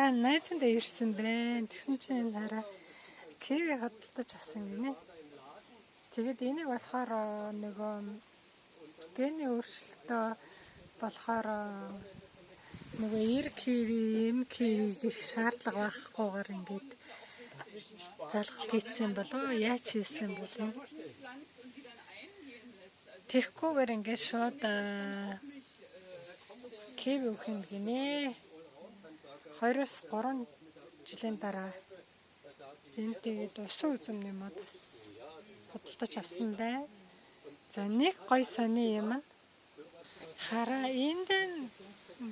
Хараа найзандаа ирсэн байна. Тэгсэн чинь хараа киви хөдөлж авсан гинэ. Тэгээд энийг болохоор нөгөө гений өөрчлөлтөө болохоор нөгөө эр киви, эм киви гэх шаардлага байхгүйгээр ингээд залгалт хийсэн болов яаж хийсэн бол юм. Тэгхгүйгээр ингээд шууд киви өгөх юм гинэ. 2-3 жилийн дараа энэ тэгээд усан үзмний мод худалдаж авсан бай. За нэг гой сони юм. Хараа энд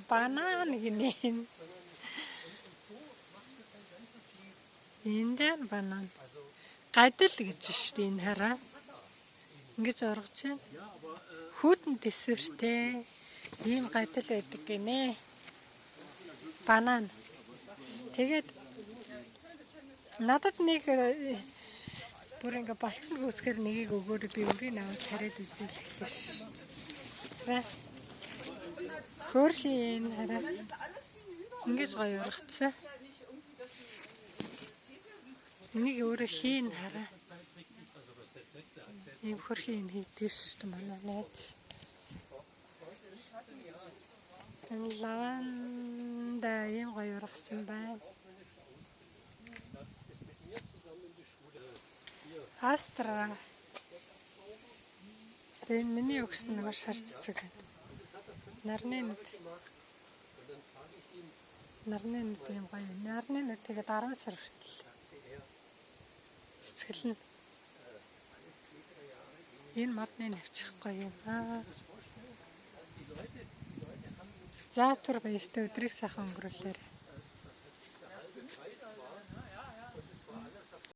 банан гинэ. Энд банан. Гадал гэж шүү энэ хараа. Ингэж оргож байна. Хүүтэн төсвөртэй ийм гадал байдаг гинэ. Банан. Тэгээд надад нэг бүр ингээ болцсон гүцгээр нэгийг өгөөрэй би өрийг аваад тариад үзэл хэлсэн шүү. Хөрхийн хараа. Ингэж гоё ургацсан. Энийг өөрөө хийн хараа. Ийм хөрхийн хийдэг шүү манай найз. Энэ лаванда ийм гоё ургасан байна. Астра. Тэгээ миний өгсөн нэг шар цэцэг. Нарны нүд юм гоё. Нарны нүд тэгээд 10 сар хүртэл цэцгэлнэ. Энэ модны навчихгүй юм аа. За түр баяртай өдрийг сайхан өнгөрүүлээрэй.